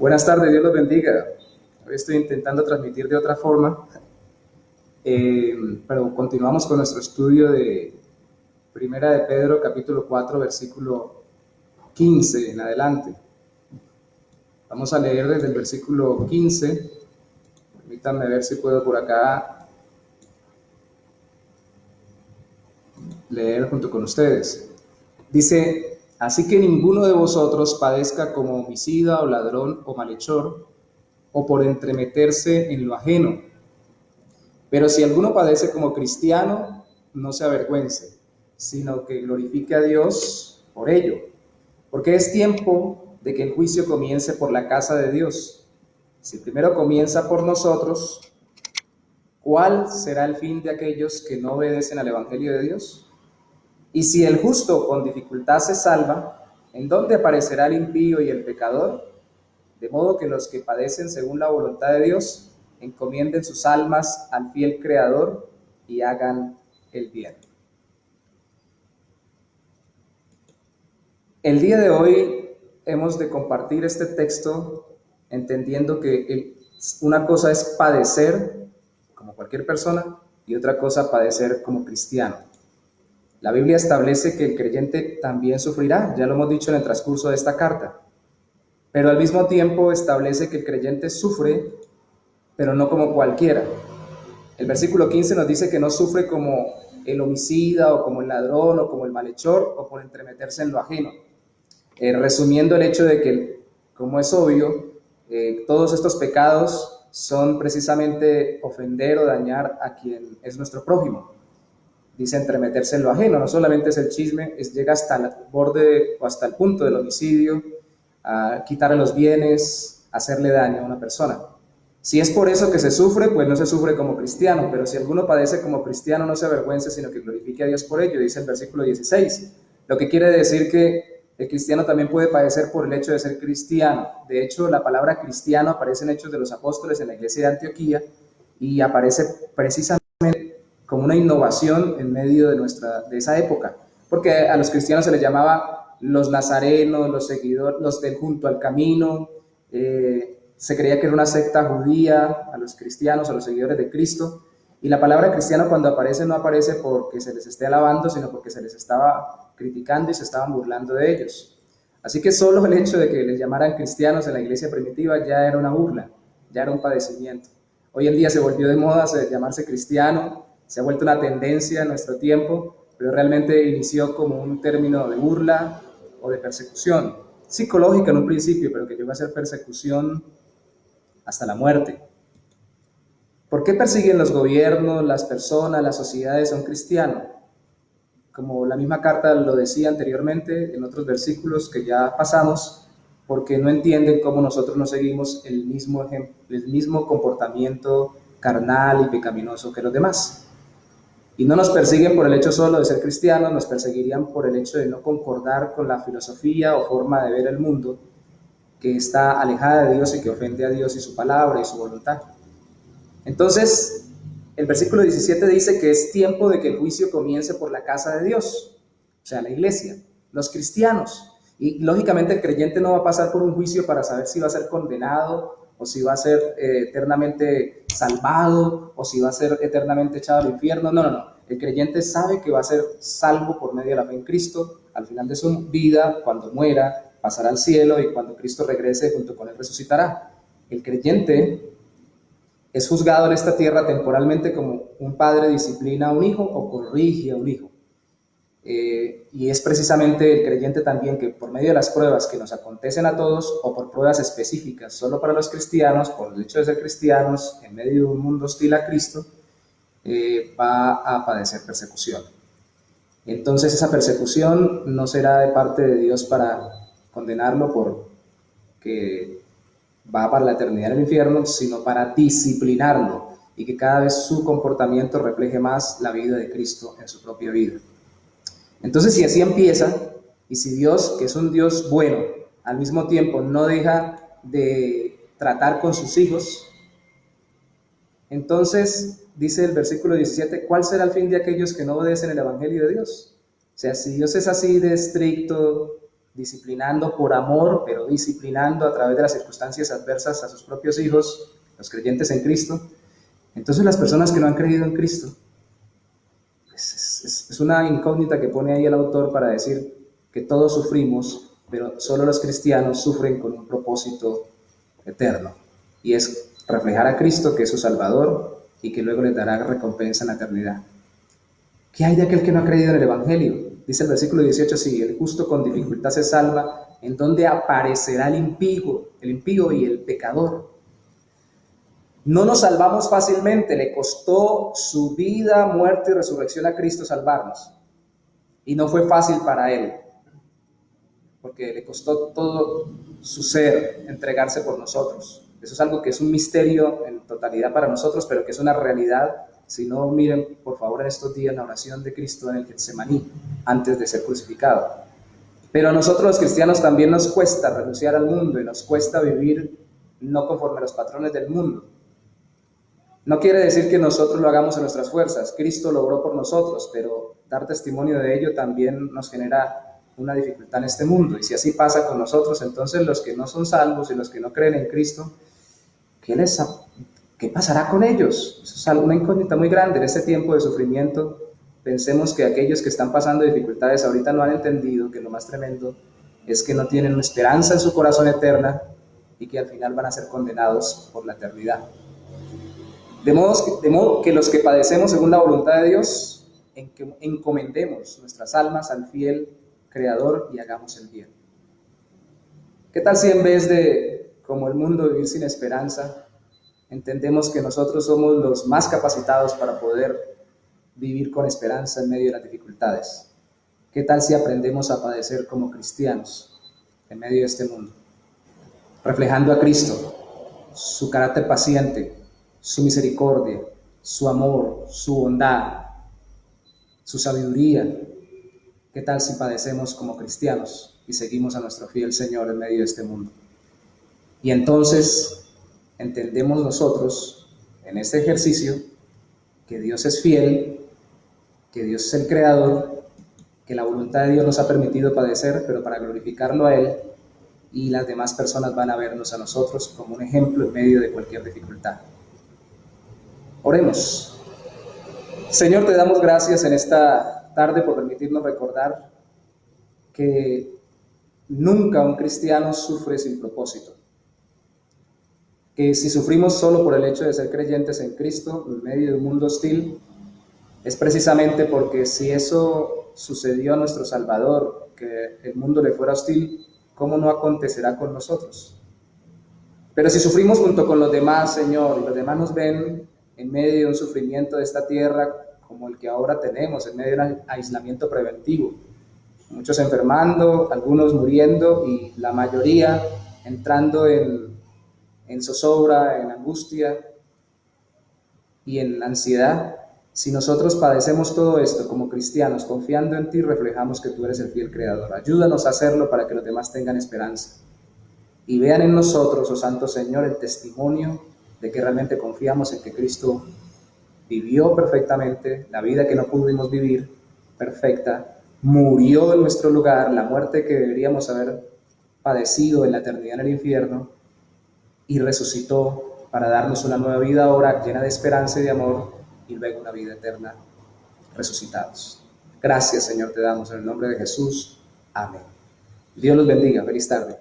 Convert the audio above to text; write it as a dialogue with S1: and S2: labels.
S1: Buenas tardes, Dios los bendiga. Hoy estoy intentando transmitir de otra forma, pero continuamos con nuestro estudio de Primera de Pedro, capítulo 4, versículo 15 en adelante. Vamos a leer desde el versículo 15. Permítanme ver si puedo por acá leer junto con ustedes. Dice: así que ninguno de vosotros padezca como homicida o ladrón o malhechor, o por entremeterse en lo ajeno. Pero si alguno padece como cristiano, no se avergüence, sino que glorifique a Dios por ello. Porque es tiempo de que el juicio comience por la casa de Dios. Si primero comienza por nosotros, ¿cuál será el fin de aquellos que no obedecen al Evangelio de Dios? Y si el justo con dificultad se salva, ¿en dónde aparecerá el impío y el pecador? De modo que los que padecen según la voluntad de Dios encomienden sus almas al fiel Creador y hagan el bien. El día de hoy hemos de compartir este texto entendiendo que una cosa es padecer como cualquier persona y otra cosa padecer como cristiano. La Biblia establece que el creyente también sufrirá, ya lo hemos dicho en el transcurso de esta carta, pero al mismo tiempo establece que el creyente sufre, pero no como cualquiera. El versículo 15 nos dice que no sufre como el homicida o como el ladrón o como el malhechor o por entremeterse en lo ajeno. Resumiendo el hecho de que, como es obvio, todos estos pecados son precisamente ofender o dañar a quien es nuestro prójimo. Dice entremeterse en lo ajeno, no solamente es el chisme, llega hasta el borde o hasta el punto del homicidio, a quitarle los bienes, hacerle daño a una persona. Si es por eso que se sufre, pues no se sufre como cristiano, pero si alguno padece como cristiano, no se avergüence, sino que glorifique a Dios por ello, dice el versículo 16. Lo que quiere decir que el cristiano también puede padecer por el hecho de ser cristiano. De hecho, la palabra cristiano aparece en Hechos de los Apóstoles en la iglesia de Antioquía y aparece precisamente como una innovación en medio de esa época, porque a los cristianos se les llamaba los nazarenos, los seguidores, los del junto al camino. Se creía que era una secta judía a los cristianos, a los seguidores de Cristo, y la palabra cristiano cuando aparece no aparece porque se les esté alabando, sino porque se les estaba criticando y se estaban burlando de ellos. Así que solo el hecho de que les llamaran cristianos en la iglesia primitiva ya era una burla, ya era un padecimiento. Hoy en día se volvió de moda llamarse cristiano, se ha vuelto una tendencia en nuestro tiempo, pero realmente inició como un término de burla o de persecución psicológica en un principio, pero que llegó a ser persecución hasta la muerte. ¿Por qué persiguen los gobiernos, las personas, las sociedades a un cristiano? Como la misma carta lo decía anteriormente en otros versículos que ya pasamos, porque no entienden cómo nosotros no seguimos el mismo comportamiento carnal y pecaminoso que los demás. Y no nos persiguen por el hecho solo de ser cristianos, nos perseguirían por el hecho de no concordar con la filosofía o forma de ver el mundo que está alejada de Dios y que ofende a Dios y su palabra y su voluntad. Entonces, el versículo 17 dice que es tiempo de que el juicio comience por la casa de Dios, o sea, la iglesia, los cristianos. Y lógicamente el creyente no va a pasar por un juicio para saber si va a ser condenado o si va a ser eternamente salvado o si va a ser eternamente echado al infierno. No. El creyente sabe que va a ser salvo por medio de la fe en Cristo. Al final de su vida, cuando muera, pasará al cielo y cuando Cristo regrese, junto con él resucitará. El creyente es juzgado en esta tierra temporalmente como un padre disciplina a un hijo o corrige a un hijo. Y es precisamente el creyente también que por medio de las pruebas que nos acontecen a todos o por pruebas específicas solo para los cristianos, por el hecho de ser cristianos en medio de un mundo hostil a Cristo, va a padecer persecución. Entonces esa persecución no será de parte de Dios para condenarlo por que va para la eternidad en el infierno, sino para disciplinarlo y que cada vez su comportamiento refleje más la vida de Cristo en su propia vida. Entonces, si así empieza, y si Dios, que es un Dios bueno, al mismo tiempo no deja de tratar con sus hijos, entonces, dice el versículo 17, ¿cuál será el fin de aquellos que no obedecen el Evangelio de Dios? O sea, si Dios es así de estricto, disciplinando por amor, pero disciplinando a través de las circunstancias adversas a sus propios hijos, los creyentes en Cristo. Entonces las personas que no han creído en Cristo, pues es una incógnita que pone ahí el autor para decir que todos sufrimos, pero solo los cristianos sufren con un propósito eterno, y es reflejar a Cristo, que es su Salvador, y que luego les dará recompensa en la eternidad. ¿Qué hay de aquel que no ha creído en el Evangelio? Dice el versículo 18 así: el justo con dificultad se salva, ¿en donde aparecerá el impío y el pecador? No nos salvamos fácilmente, le costó su vida, muerte y resurrección a Cristo salvarnos. Y no fue fácil para él, porque le costó todo su ser entregarse por nosotros. Eso es algo que es un misterio en totalidad para nosotros, pero que es una realidad. Si no, miren por favor en estos días la oración de Cristo en el Getsemaní, antes de ser crucificado. Pero a nosotros los cristianos también nos cuesta renunciar al mundo y nos cuesta vivir no conforme a los patrones del mundo. No quiere decir que nosotros lo hagamos en nuestras fuerzas. Cristo lo obró por nosotros, pero dar testimonio de ello también nos genera una dificultad en este mundo. Y si así pasa con nosotros, entonces los que no son salvos y los que no creen en Cristo, ¿qué pasará con ellos? Eso es una incógnita muy grande en este tiempo de sufrimiento. Pensemos que aquellos que están pasando dificultades ahorita no han entendido que lo más tremendo es que no tienen una esperanza en su corazón eterna y que al final van a ser condenados por la eternidad. De modo que los que padecemos según la voluntad de Dios, encomendemos nuestras almas al fiel Creador y hagamos el bien. ¿Qué tal si en vez de, como el mundo, vivir sin esperanza, entendemos que nosotros somos los más capacitados para poder vivir con esperanza en medio de las dificultades? ¿Qué tal si aprendemos a padecer como cristianos en medio de este mundo, reflejando a Cristo, su carácter paciente, su misericordia, su amor, su bondad, su sabiduría? ¿Qué tal si padecemos como cristianos y seguimos a nuestro fiel Señor en medio de este mundo? Y entonces entendemos nosotros en este ejercicio que Dios es fiel, que Dios es el Creador, que la voluntad de Dios nos ha permitido padecer, pero para glorificarlo a Él, y las demás personas van a vernos a nosotros como un ejemplo en medio de cualquier dificultad. Oremos. Señor, te damos gracias en esta tarde por permitirnos recordar que nunca un cristiano sufre sin propósito. Que si sufrimos solo por el hecho de ser creyentes en Cristo en medio de un mundo hostil, es precisamente porque si eso sucedió a nuestro Salvador, que el mundo le fuera hostil, ¿cómo no acontecerá con nosotros? Pero si sufrimos junto con los demás, Señor, y los demás nos ven en medio de un sufrimiento de esta tierra como el que ahora tenemos, en medio de un aislamiento preventivo, muchos enfermando, algunos muriendo y la mayoría entrando en zozobra, en angustia y en ansiedad. Si nosotros padecemos todo esto como cristianos, confiando en ti, reflejamos que tú eres el fiel Creador. Ayúdanos a hacerlo para que los demás tengan esperanza y vean en nosotros, oh Santo Señor, el testimonio de que realmente confiamos en que Cristo vivió perfectamente la vida que no pudimos vivir perfecta, murió en nuestro lugar, la muerte que deberíamos haber padecido en la eternidad en el infierno, y resucitó para darnos una nueva vida ahora llena de esperanza y de amor, y luego una vida eterna resucitados. Gracias, Señor, te damos en el nombre de Jesús. Amén. Dios los bendiga. Feliz tarde.